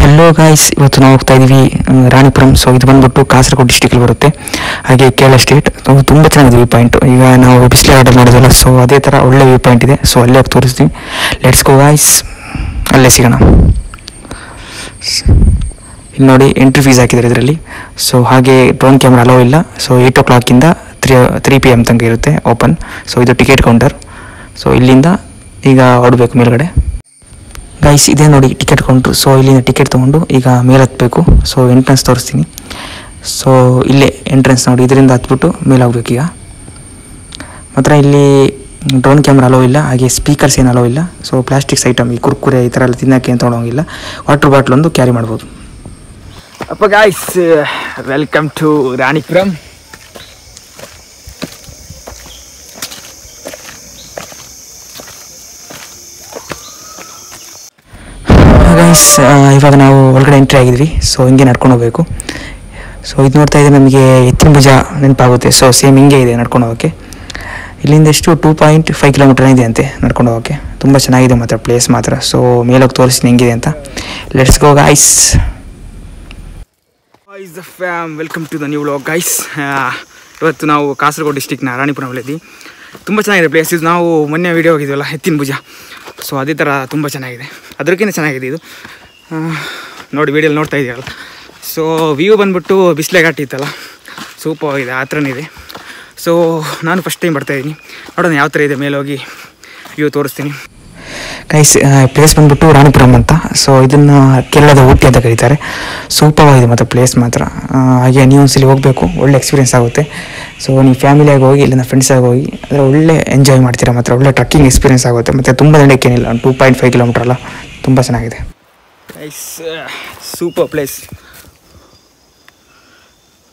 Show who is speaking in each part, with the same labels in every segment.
Speaker 1: Hello guys, ಇವತ್ತು ನಾವು ಹೋಗ್ತಾ ಇದ್ದೀವಿ ರಾಣಿಪುರಂ. ಸೊ ಇದು ಬಂದ್ಬಿಟ್ಟು ಕಾಸರಗೋಡು ಡಿಸ್ಟಿಕಲ್ಲಿ ಬರುತ್ತೆ, ಹಾಗೆ ಕೇರಳ ಸ್ಟೇಟ್. ತುಂಬ ಚೆನ್ನಾಗಿದೆ ವ್ಯೂ ಪಾಯಿಂಟ್. ಈಗ ನಾವು ಬಿಸಿಲು ಆರ್ಡರ್ ಮಾಡೋದಲ್ಲ, ಸೊ ಅದೇ ಥರ ಒಳ್ಳೆ ವ್ಯೂ ಪಾಯಿಂಟ್ ಇದೆ. ಸೊ ಅಲ್ಲೇ ಹೋಗಿ ತೋರಿಸ್ತೀವಿ. ಲೆಟ್ಸ್ ಗೋ ಗಾಯ್ಸ್, ಅಲ್ಲೇ ಸಿಗೋಣ. ಇಲ್ಲಿ ನೋಡಿ, ಎಂಟ್ರಿ ಫೀಸ್ ಹಾಕಿದ್ದಾರೆ ಇದರಲ್ಲಿ. ಸೊ ಹಾಗೆ ಡ್ರೋನ್ ಕ್ಯಾಮ್ರಾ ಅಲೋ ಇಲ್ಲ. ಸೊ 8 o'clock 3 PM ತನಕ ಇರುತ್ತೆ ಓಪನ್. ಸೊ ಇದು ಟಿಕೆಟ್ ಕೌಂಟರ್. ಸೊ ಇಲ್ಲಿಂದ ಈಗ ಹೊಡಬೇಕು ಮೇಲ್ಗಡೆ. ಗೈಸ್ ಇದೇ ನೋಡಿ ಟಿಕೆಟ್ ಕೌಂಟ್ರು. ಸೊ ಇಲ್ಲಿಂದ ಟಿಕೆಟ್ ತೊಗೊಂಡು ಈಗ ಮೇಲೆ ಹತ್ತಬೇಕು. ಸೊ ಎಂಟ್ರೆನ್ಸ್ ತೋರಿಸ್ತೀನಿ. ಸೊ ಇಲ್ಲೇ ಎಂಟ್ರೆನ್ಸ್ ನೋಡಿ, ಇದರಿಂದ ಹತ್ಬಿಟ್ಟು ಮೇಲೆ ಹೋಗ್ಬೇಕು. ಈಗ ಮಾತ್ರ ಇಲ್ಲಿ ಡ್ರೋನ್ ಕ್ಯಾಮ್ರಾ ಅಲೋ ಇಲ್ಲ, ಹಾಗೆ ಸ್ಪೀಕರ್ಸ್ ಏನು ಅಲೋ ಇಲ್ಲ. ಸೊ ಪ್ಲಾಸ್ಟಿಕ್ಸ್ ಐಟಮ್, ಈ ಕುರ್ಕುರೆ ಈ ಥರ ಎಲ್ಲ ತಿನ್ನೋಕ್ಕೆ ಏನು ತೊಗೊಳೋಂಗಿಲ್ಲ. ವಾಟರ್ ಬಾಟ್ಲ್ ಒಂದು ಕ್ಯಾರಿ ಮಾಡ್ಬೋದು.
Speaker 2: ಅಪ್ಪ guys, welcome to Ranipuram.
Speaker 1: Guys ಇವಾಗ ನಾವು ಒಳಗಡೆ ಎಂಟ್ರಿ ಆಗಿದ್ವಿ. ಸೊ ಹಿಂಗೆ ನಡ್ಕೊಂಡು ಹೋಗಬೇಕು. ಸೊ ಇದು ನೋಡ್ತಾ ಇದ್ದರೆ ನಮಗೆ ಎತ್ತಿನ ಭುಜ ನೆನಪಾಗುತ್ತೆ. ಸೊ ಸೇಮ್ ಹಿಂಗೆ ಇದೆ ನಡ್ಕೊಂಡು ಹೋಗೋಕ್ಕೆ. ಇಲ್ಲಿಂದ ಎಷ್ಟು 2.5 kilometer ಇದೆ ಅಂತೆ ನಡ್ಕೊಂಡು ಹೋಗೋಕ್ಕೆ. ತುಂಬ ಚೆನ್ನಾಗಿದೆ ಮಾತ್ರ ಪ್ಲೇಸ್ ಮಾತ್ರ. ಸೊ ಮೇಲೋಗಿ ತೋರಿಸ್ತೀನಿ ಹೆಂಗಿದೆ ಅಂತ. Let's go guys.
Speaker 2: Welcome to the new vlog guys. ಇವತ್ತು ನಾವು ಕಾಸರಗೋಡು ಡಿಸ್ಟಿಕ್ನ ರಾಣಿಪುರಮಲ್ಲಿದ್ದೀವಿ. ತುಂಬ ಚೆನ್ನಾಗಿದೆ ಪ್ಲೇಸ್ ಇದು. ನಾವು ಮೊನ್ನೆ ವೀಡಿಯೋ ಹೋಗಿದ್ವಲ್ಲ ಎತ್ತಿನ ಭುಜ, ಸೊ ಅದೇ ಥರ ತುಂಬ ಚೆನ್ನಾಗಿದೆ. ಅದಕ್ಕಿಂತ ಚೆನ್ನಾಗಿದೆ ಇದು. ನೋಡಿ ವೀಡಿಯೋಲಿ ನೋಡ್ತಾ ಇದೆಯಲ್ಲ. ಸೊ ವ್ಯೂ ಬಂದ್ಬಿಟ್ಟು ಬಿಸಿಲೆ ಘಾಟ್ ಇತ್ತಲ್ಲ, ಸೂಪರ್ ಆಗಿದೆ, ಆ ಥರನೇ ಇದೆ. ಸೊ ನಾನು ಫಸ್ಟ್ ಟೈಮ್ ಬರ್ತಾಯಿದ್ದೀನಿ. ನೋಡೋಣ ಯಾವ ಥರ ಇದೆ, ಮೇಲೆ ಹೋಗಿ ವ್ಯೂ ತೋರಿಸ್ತೀನಿ.
Speaker 1: ಗೈಸ್ ಪ್ಲೇಸ್ ಬಂದ್ಬಿಟ್ಟು ರಾಣಿಪುರಂ ಅಂತ. ಸೊ ಇದನ್ನು ಕೇರಳದ ಊಟಿ ಅಂತ ಕರೀತಾರೆ. ಸೂಪರಾಗಿದೆ ಮತ್ತು ಪ್ಲೇಸ್ ಮಾತ್ರ. ಹಾಗೆ ನೀವು ಒಂದ್ಸಲಿ ಹೋಗಬೇಕು, ಒಳ್ಳೆ ಎಕ್ಸ್ಪೀರಿಯೆನ್ಸ್ ಆಗುತ್ತೆ. ಸೊ ನೀವು ಫ್ಯಾಮಿಲಿಯಾಗಿ ಹೋಗಿ, ಇಲ್ಲಿಂದ ಫ್ರೆಂಡ್ಸಾಗಿ ಹೋಗಿ, ಅಂದರೆ ಒಳ್ಳೆ ಎಂಜಾಯ್ ಮಾಡ್ತೀರಾ ಮಾತ್ರ. ಒಳ್ಳೆ ಟ್ರಕ್ಕಿಂಗ್ ಎಕ್ಸ್ಪೀರಿಯೆನ್ಸ್ ಆಗುತ್ತೆ. ಮತ್ತು ತುಂಬ ನಡೆಯೋಕ್ಕೇನಿಲ್ಲ, 2.5 kilometer ಅಲ್ಲ, ತುಂಬ ಚೆನ್ನಾಗಿದೆ.
Speaker 2: ಗೈಸ್ ಸೂಪರ್ ಪ್ಲೇಸ್,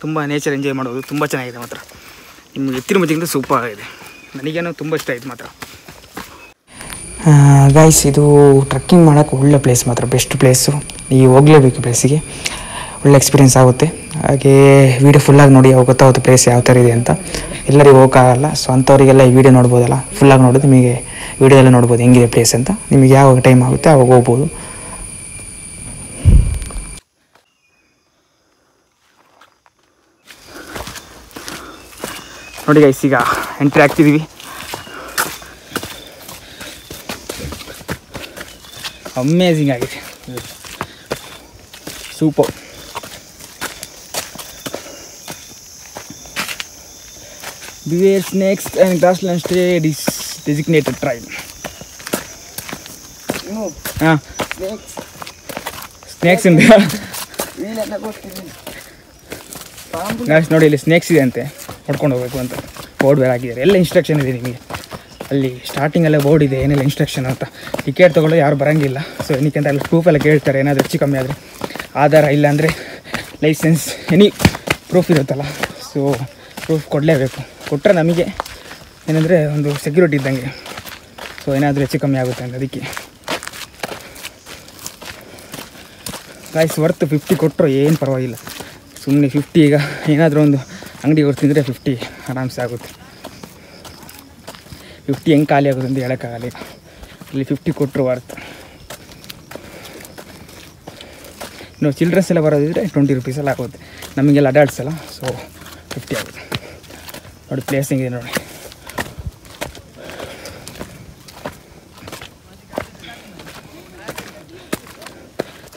Speaker 2: ತುಂಬ ನೇಚರ್ ಎಂಜಾಯ್ ಮಾಡೋದು ತುಂಬ ಚೆನ್ನಾಗಿದೆ ಮಾತ್ರ. ನಿಮ್ಗೆ ಎತ್ತಿನ ಭುಜಕ್ಕಿಂತ ಸೂಪರ್ ಆಗಿದೆ. ನನಗೇನೋ ತುಂಬ ಇಷ್ಟ ಆಯಿತು ಮಾತ್ರ.
Speaker 1: ಗೈಸ್ ಇದು ಟ್ರಕ್ಕಿಂಗ್ ಮಾಡೋಕ್ಕೆ ಒಳ್ಳೆ ಪ್ಲೇಸ್ ಮಾತ್ರ, ಬೆಸ್ಟ್ ಪ್ಲೇಸು. ನೀವು ಹೋಗಲೇಬೇಕು ಪ್ಲೇಸಿಗೆ, ಒಳ್ಳೆ ಎಕ್ಸ್ಪೀರಿಯೆನ್ಸ್ ಆಗುತ್ತೆ. ಹಾಗೆ ವೀಡಿಯೋ ಫುಲ್ಲಾಗಿ ನೋಡಿ, ಅವಾಗ ಗೊತ್ತಾಗುತ್ತೆ ಪ್ಲೇಸ್ ಯಾವ ಥರ ಇದೆ ಅಂತ. ಎಲ್ಲರಿಗೂ ಹೋಗೋಕ್ಕಾಗಲ್ಲ. ಸೊ ಅಂಥವರಿಗೆಲ್ಲ ಈ ವಿಡಿಯೋ ನೋಡ್ಬೋದಲ್ಲ, ಫುಲ್ಲಾಗಿ ನೋಡೋದು ನಿಮಗೆ ವೀಡಿಯೋ ಎಲ್ಲ ನೋಡ್ಬೋದು ಹೆಂಗಿದೆ ಪ್ಲೇಸ್ ಅಂತ. ನಿಮಗೆ ಯಾವಾಗ ಟೈಮ್ ಆಗುತ್ತೆ ಅವಾಗ ಹೋಗ್ಬೋದು.
Speaker 2: ನೋಡಿ ಗೈಸ್, ಈಗ ಎಂಟ್ರಿ ಆಗ್ತಿದ್ದೀವಿ. ಅಮೇಝಿಂಗ್ ಆಗಿದೆ, super. Beware snakes and grassland state is designated tribe. ಹಾಂ, ಸ್ನೇಕ್ಸ್ ഉണ്ട് ಗಾಯ್ಸ್. ನೋಡಿ ಇಲ್ಲಿ ಸ್ನೇಕ್ಸ್ ಇದೆ ಅಂತೆ, ಹೊಡ್ಕೊಂಡು ಹೋಗ್ಬೇಕು ಅಂತ ಬೋರ್ಡ್ ಬೇರೆ ಹಾಕಿದ್ದಾರೆ. ಎಲ್ಲ ಇನ್ಸ್ಟ್ರಕ್ಷನ್ ಇದೆ ನಿಮಗೆ ಅಲ್ಲಿ. ಸ್ಟಾರ್ಟಿಂಗಲ್ಲೇ ಬೋರ್ಡ್ ಇದೆ ಏನೆಲ್ಲ ಇನ್ಸ್ಟ್ರಕ್ಷನ್ ಅಂತ. ಟಿಕೆಟ್ ತೊಗೊಳ್ಳೋ ಯಾರು ಬರೋಂಗಿಲ್ಲ. ಸೊ ಏನಕ್ಕೆ ಅಂತ ಅಲ್ಲಿ ಪ್ರೂಫ್ ಎಲ್ಲ ಕೇಳ್ತಾರೆ. ಏನಾದರೂ ಹೆಚ್ಚು ಕಮ್ಮಿ ಆದರೆ ಆಧಾರ, ಇಲ್ಲ ಅಂದರೆ ಲೈಸೆನ್ಸ್, ಎನಿ ಪ್ರೂಫ್ ಇರುತ್ತಲ್ಲ. ಸೊ ಪ್ರೂಫ್ ಕೊಡಲೇಬೇಕು. ಕೊಟ್ಟರೆ ನಮಗೆ ಏನಂದರೆ ಒಂದು ಸೆಕ್ಯೂರಿಟಿ ಇದ್ದಂಗೆ. ಸೊ ಏನಾದರೂ ಹೆಚ್ಚು ಕಮ್ಮಿ ಆಗುತ್ತೆ ಅಂತ ಅದಕ್ಕೆ. ಗಾಯ್ಸ್ ವರ್ತ್ 50 ಕೊಟ್ಟರು ಏನು ಪರವಾಗಿಲ್ಲ. ಸುಮ್ಮನೆ 50, ಈಗ ಏನಾದರೂ ಒಂದು ಅಂಗಡಿಗೆ ಹೋಗಿ ತಿಂದರೆ 50 ಆರಾಮ್ಸೆ ಆಗುತ್ತೆ. 50 ಹೆಂಗೆ ಖಾಲಿ ಆಗುತ್ತೆ ಅಂತ ಹೇಳೋಕ್ಕಾಗಲ್ಲ. ಈಗ ಇಲ್ಲಿ 50 ಕೊಟ್ಟರು ವರ್ತ್. ಇನ್ನು ಚಿಲ್ಡ್ರನ್ಸ್ ಎಲ್ಲ ಬರೋದಿದ್ರೆ 20 rupees ಎಲ್ಲ ಆಗುತ್ತೆ. ನಮಗೆಲ್ಲ ಅಡಲ್ಟ್ಸ್ ಅಲ್ಲ, ಸೊ 50 ಆಗುತ್ತೆ. ನೋಡಿ ಪ್ಲೇಸ್ ಹೆಂಗಿದೆ ನೋಡಿ.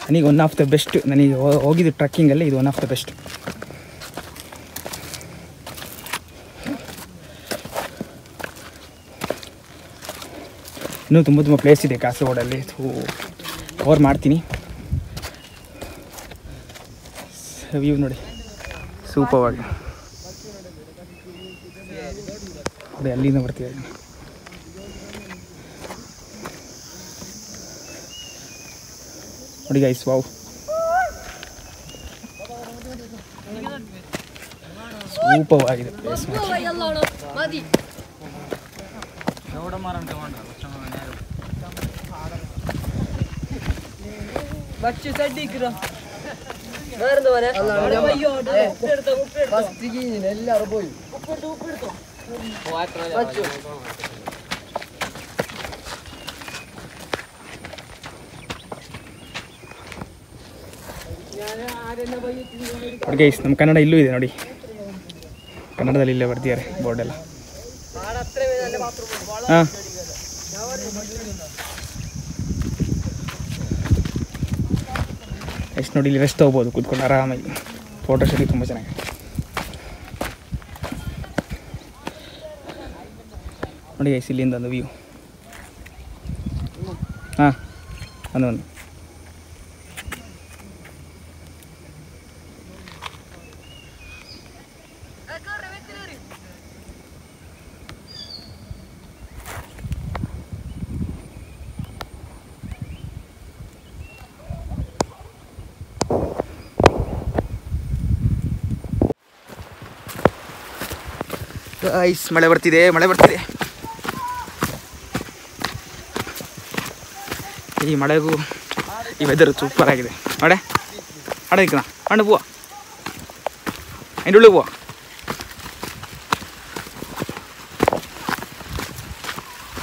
Speaker 2: ನನಗೆ ಒನ್ ಆಫ್ ದ ಬೆಸ್ಟ್. ನನಗೆ ಹೋಗಿದ್ದು ಟ್ರಕ್ಕಿಂಗಲ್ಲಿ ಇದು ಒನ್ ಆಫ್ ದ ಬೆಸ್ಟ್. ಇನ್ನೂ ತುಂಬ ಪ್ಲೇಸ್ ಇದೆ ಕಾಸರಗೋಡಲ್ಲಿ, ಕವರ್ ಮಾಡ್ತೀನಿ. ವ್ಯೂ ನೋಡಿ ಸೂಪರ್ ಆಗಿ. ಅದೇ ಅಲ್ಲಿಂದ ಬರ್ತಿದ್ದಾರೆ. ನೋಡಿ ಗೈಸ್, ವಾವ್, ಸೂಪರ್ ಆಗಿದೆ ಪ್ಲೇಸ್. ನೋಡಿ ಗೈಸ್, ನಮ್ಮ ಕನ್ನಡ ಇಲ್ಲೂ ಇದೆ ನೋಡಿ, ಕನ್ನಡದಲ್ಲಿ ಇಲ್ಲೇ ಬರ್ತಿದ್ದಾರೆ ಬೋರ್ಡೆಲ್ಲ. ಹಾಂ, ಎಷ್ಟು ನೋಡಿ, ಇಲ್ಲಿ ರೆಸ್ಟ್ ಹೋಗ್ಬೋದು ಕೂತ್ಕೊಂಡು ಆರಾಮಾಗಿ. ಫೋಟೋ ಶೂಟಿಗೆ ತುಂಬ ಚೆನ್ನಾಗಿದೆ. ನೋಡಿ ಗೈಸ್, ಇಲ್ಲಿಂದ ಒಂದು ವ್ಯೂ. ಹಾಂ, ಒಂದು ಗೈಸ್, ಮಳೆ ಬರ್ತಿದೆ. ಈ ಮಳೆಗೂ ಈ ವೆದರ್ ಸೂಪರ್ ಆಗಿದೆ. ಅಡಗಿನ ಹಣ್ಣು ಬೂವ ಹಿಂಡುಳ್ಳಿ ಬೂವ.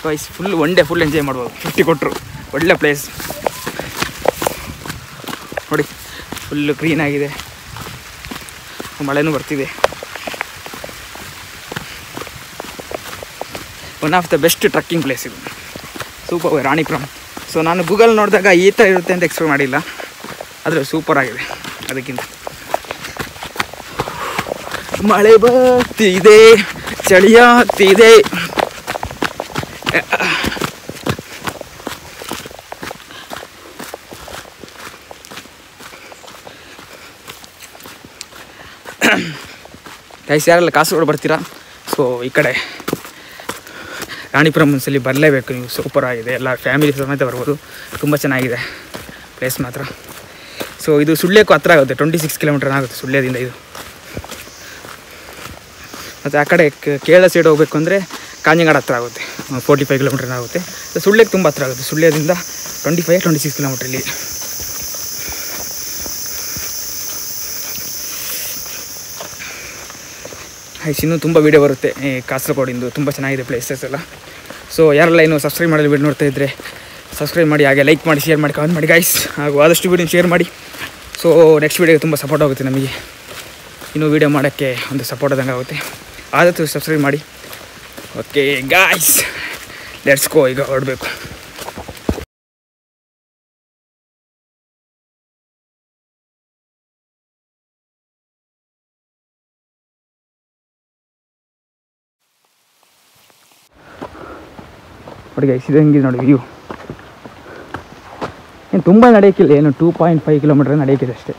Speaker 2: Guys, one day full enjoy ಮಾಡ್ಬೋದು. 50 ಕೊಟ್ಟರು. ಒಳ್ಳೆ ಪ್ಲೇಸ್ ನೋಡಿ, ಫುಲ್ಲು ಕ್ಲೀನ್ ಆಗಿದೆ, ಮಳೆನೂ ಬರ್ತಿದೆ. One of the best trekking place ಇದು, ಸೂಪರ್. ರಾಣಿಪುರಂ. ಸೊ ನಾನು ಗೂಗಲ್ ನೋಡಿದಾಗ ಈ ಥರ ಇರುತ್ತೆ ಅಂತ ಎಕ್ಸ್ಪೆಕ್ಟ್ ಮಾಡಿಲ್ಲ, ಆದರೆ ಸೂಪರ್ ಆಗಿದೆ. ಅದಕ್ಕಿಂತ ಮಳೆ ಬರ್ತಿದೆ, ಚಳಿಯಾಗ್ತಿದೆ. ಗೈಸ್, ಯಾರೆಲ್ಲ ಕಾಸರಗೋಡು ಬರ್ತೀರಾ, ಸೊ ಈ ಕಡೆ ರಾಣಿಪುರಂ ಒಂದ್ಸಲಿ ಬರಲೇಬೇಕು ನೀವು. ಸೂಪರ್ ಆಗಿದೆ, ಎಲ್ಲ ಫ್ಯಾಮಿಲಿ ಸಮೇತ ಬರ್ಬೋದು. ತುಂಬ ಚೆನ್ನಾಗಿದೆ ಪ್ಲೇಸ್ ಮಾತ್ರ. ಸೊ ಇದು ಸುಳ್ಯಕ್ಕೂ ಹತ್ರ ಆಗುತ್ತೆ, 26 ಕಿಲೋಮೀಟರ್ ಆಗುತ್ತೆ ಸುಳ್ಯದಿಂದ ಇದು. ಮತ್ತು ಆ ಕಡೆ ಕೇರಳ ಸೈಡ್ ಹೋಗಬೇಕು ಅಂದರೆ ಕಾಂಜಂಗಾಡ ಹತ್ರ ಆಗುತ್ತೆ, 45 ಕಿಲೋಮೀಟರ್ ಆಗುತ್ತೆ. ಸುಳ್ಯಕ್ಕೆ ತುಂಬ ಹತ್ರ ಆಗುತ್ತೆ, ಸುಳ್ಯದಿಂದ 26 ಕಿಲೋಮೀಟ್ರ್ ಇಲ್ಲಿ. ಇನ್ನೂ ತುಂಬ ವೀಡಿಯೋ ಬರುತ್ತೆ ಈ ಕಾಸರಗೋಡಿಂದು, ತುಂಬ ಚೆನ್ನಾಗಿದೆ ಪ್ಲೇಸಸ್ ಎಲ್ಲ. ಸೊ ಯಾರೆಲ್ಲ ಇನ್ನೂ ಸಬ್ಸ್ಕ್ರೈಬ್ ಮಾಡಲು ವೀಡಿಯೋ ನೋಡ್ತಾ ಇದ್ದರೆ ಸಬ್ಸ್ಕ್ರೈಬ್ ಮಾಡಿ, ಹಾಗೆ ಲೈಕ್ ಮಾಡಿ, ಶೇರ್ ಮಾಡಿ, ಕಮೆಂಟ್ ಮಾಡಿ ಗೈಸ್. ಹಾಗೂ ಆದಷ್ಟು ವೀಡಿಯೋ ಶೇರ್ ಮಾಡಿ. ಸೊ ನೆಕ್ಸ್ಟ್ ವೀಡಿಯೋಗೆ ತುಂಬ ಸಪೋರ್ಟ್ ಆಗುತ್ತೆ ನಮಗೆ, ಇನ್ನೂ ವೀಡಿಯೋ ಮಾಡೋಕ್ಕೆ ಒಂದು ಸಪೋರ್ಟ್ ಆದಂಗೆ ಆಗುತ್ತೆ. ಆದಷ್ಟು ಸಬ್ಸ್ಕ್ರೈಬ್ ಮಾಡಿ. Okay guys, let's go. ಈಗ ಹೊರಡಬೇಕು. ನೋಡಿ ಗೈಸ್, ಇದು ಹೆಂಗಿದೆ ನೋಡಿ ವ್ಯೂ. ಏನು ತುಂಬ ನಡೆಯೋಕ್ಕಿಲ್ಲ, ಏನು 2.5 ಕಿಲೋಮೀಟರ್ ನಡೆಯೋಕ್ಕಿದೆ ಅಷ್ಟೇ.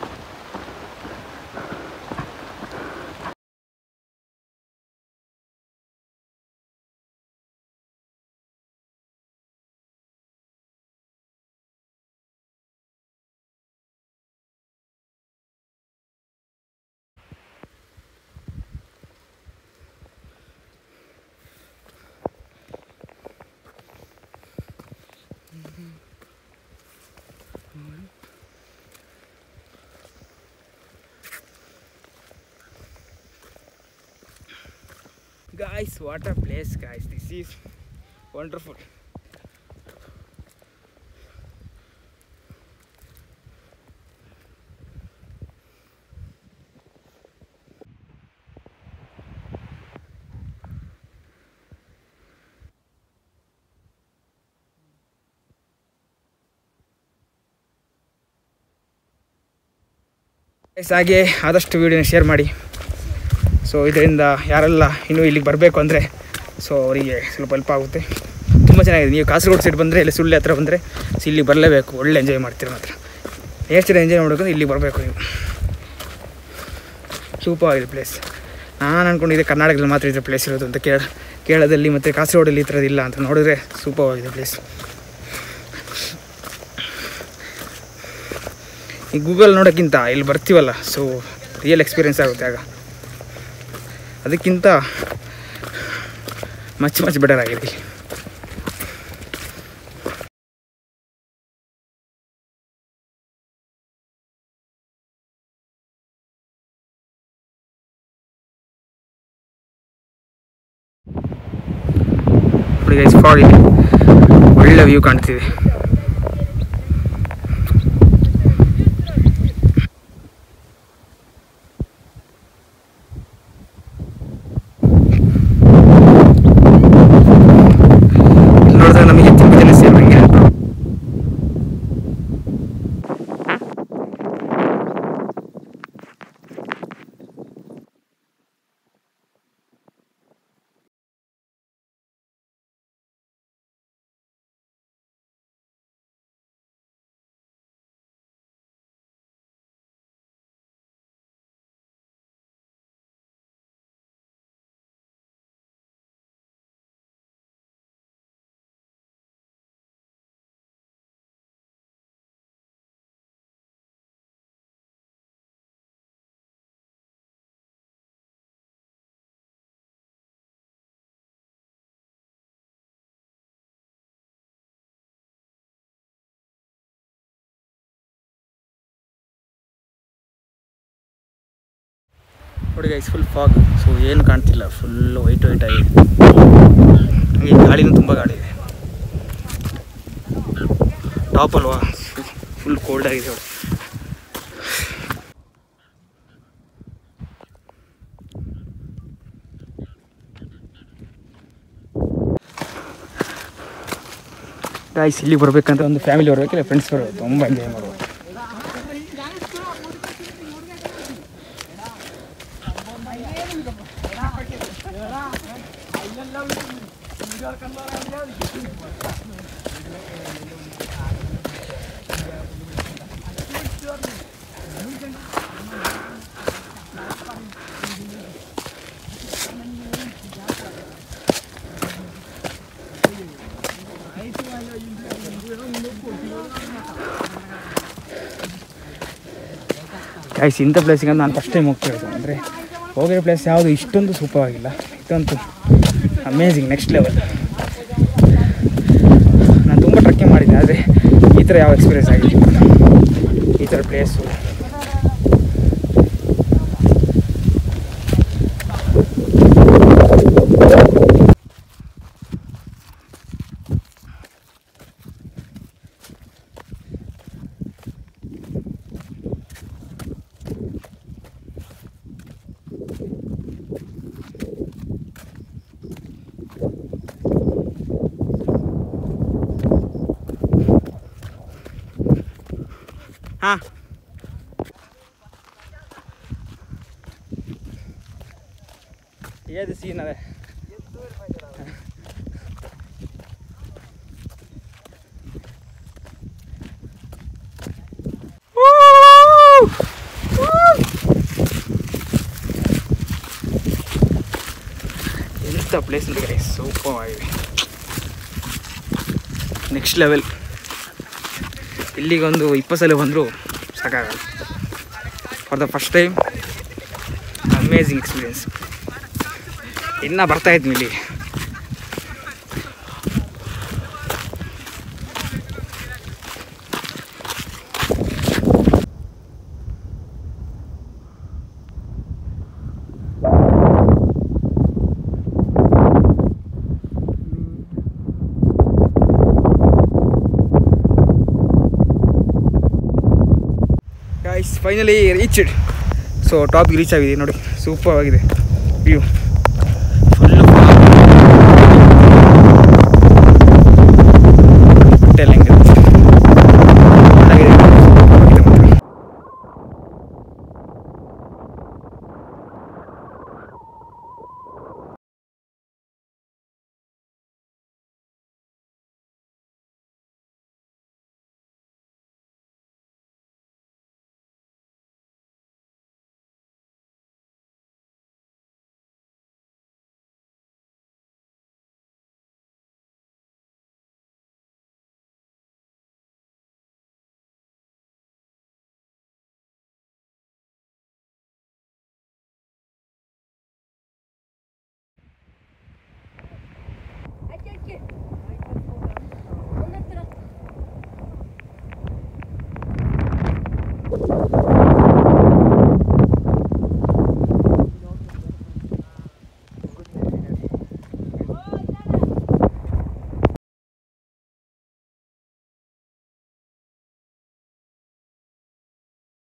Speaker 2: Guys, what a place guys, this is wonderful. guys, ಹಾಗೆ ಆದಷ್ಟು ವಿಡಿಯೋನ ಶೇರ್ ಮಾಡಿ. ಸೊ ಇದರಿಂದ ಯಾರೆಲ್ಲ ಇನ್ನೂ ಇಲ್ಲಿಗೆ ಬರಬೇಕು ಅಂದರೆ ಸೊ ಅವರಿಗೆ ಸ್ವಲ್ಪ ಹೆಲ್ಪ್ ಆಗುತ್ತೆ. ತುಂಬ ಚೆನ್ನಾಗಿದೆ. ನೀವು ಕಾಸರಗೋಡು ಸೈಡ್ ಬಂದರೆ, ಇಲ್ಲಿ ಸುಳ್ಳಿ ಹತ್ರ ಬಂದರೆ ಇಲ್ಲಿ ಬರಲೇಬೇಕು. ಒಳ್ಳೆ ಎಂಜಾಯ್ ಮಾಡ್ತೀರ ಮಾತ್ರ. ನೇಚರ್ ಎಂಜಾಯ್ ಮಾಡಬೇಕಂದ್ರೆ ಇಲ್ಲಿಗೆ ಬರಬೇಕು ನೀವು. ಸೂಪರ್ ಆಗಿದೆ ಪ್ಲೇಸ್. ನಾನು ಅಂದ್ಕೊಂಡಿದ್ದೆ ಕರ್ನಾಟಕದಲ್ಲಿ ಮಾತ್ರ ಇದ್ರೆ ಪ್ಲೇಸ್ ಇರೋದು ಅಂತ. ಕೇರಳದಲ್ಲಿ ಮತ್ತು ಕಾಸರಗೋಡಲ್ಲಿ ಈ ಥರದ್ದು ಇಲ್ಲ ಅಂತ ನೋಡಿದ್ರೆ ಸೂಪರ್ ಆಗಿದೆ ಪ್ಲೇಸ್. ಈ ಗೂಗಲ್ ನೋಡೋಕ್ಕಿಂತ ಇಲ್ಲಿ ಬರ್ತೀವಲ್ಲ, ಸೊ ರಿಯಲ್ ಎಕ್ಸ್ಪೀರಿಯೆನ್ಸ್ ಆಗುತ್ತೆ ಆಗ. ಅದಕ್ಕಿಂತ ಮಚ್ ಬೆಟರ್ ಆಗಿದೆ. ನೋಡಿ ಗೈಸ್, ಫಾಲ್ ಇದೆ, ಒಳ್ಳೆ ವ್ಯೂ ಕಾಣ್ತಿದೆ. ನೋಡಿ ಗೈಸ್ ಫುಲ್ ಫಾಗ್. ಸೊ ಏನು ಕಾಣ್ತಿಲ್ಲ, ಫುಲ್ ವೈಟ್ ಆಗಿದೆ. ಹಾಗೆ ಗಾಳಿನೂ ತುಂಬ ಗಾಳಿ ಇದೆ. ಟಾಪ್ ಅಲ್ವಾ, ಫುಲ್ ಕೋಲ್ಡ್ ಆಗಿದೆ ನೋಡಿ. ಗೈಸ್ ಇಲ್ಲಿ ಬರ್ಬೇಕಂತ ಒಂದು ಫ್ಯಾಮಿಲಿ ಬರ್ಬೇಕಿಲ್ಲ ಫ್ರೆಂಡ್ಸ್ ಬರಬೇಕು, ತುಂಬ ಎಂಜಾಯ್ ಮಾಡ್ಬೋದು. ಗೈಸ್ ಇಂಥ ಪ್ಲೇಸಿಗೆ ನಾನು ಫಸ್ಟ್ ಟೈಮ್ ಹೋಗ್ತಿರೋದು. ಅಂದರೆ ಹೋಗಿರೋ ಪ್ಲೇಸ್ ಯಾವುದು ಇಷ್ಟೊಂದು ಸೂಪರ್ ಆಗಿಲ್ಲ, ಇದಂತೂ ಅಮೇಝಿಂಗ್, ನೆಕ್ಸ್ಟ್ ಲೆವೆಲ್. ನಾನು ತುಂಬ ಟ್ರೆಕ್ಕಿಂಗ್ ಮಾಡಿದ್ದೆ, ಆದರೆ ಈ ಥರ ಯಾವ ಎಕ್ಸ್ಪೀರಿಯನ್ಸ್ ಆಗಿಲ್ಲ ಈ ಥರ ಪ್ಲೇಸು. ಹಾಂ ಏದು ಸೀನ್ ಅದೇ. ಎಂಥ ಪ್ಲೇಸ್ ನೋಡಿ, ಸೂಪರ್ ಆಗಿದೆ, ನೆಕ್ಸ್ಟ್ ಲೆವೆಲ್. ಇಲ್ಲಿಗೊಂದು 20 ಸಲ ಬಂದರೂ ಸಾಕಾಗಲ್ಲ. For the first time amazing experience. ಇನ್ನೂ ಬರ್ತಾಯಿದ್ವಿ ಇಲ್ಲಿ. Guys finally reached. ಸೊ ಟಾಪ್ಗೆ ರೀಚ್ ಆಗಿದೆ ನೋಡಿ, ಸೂಪರ್ ಆಗಿದೆ ವ್ಯೂ.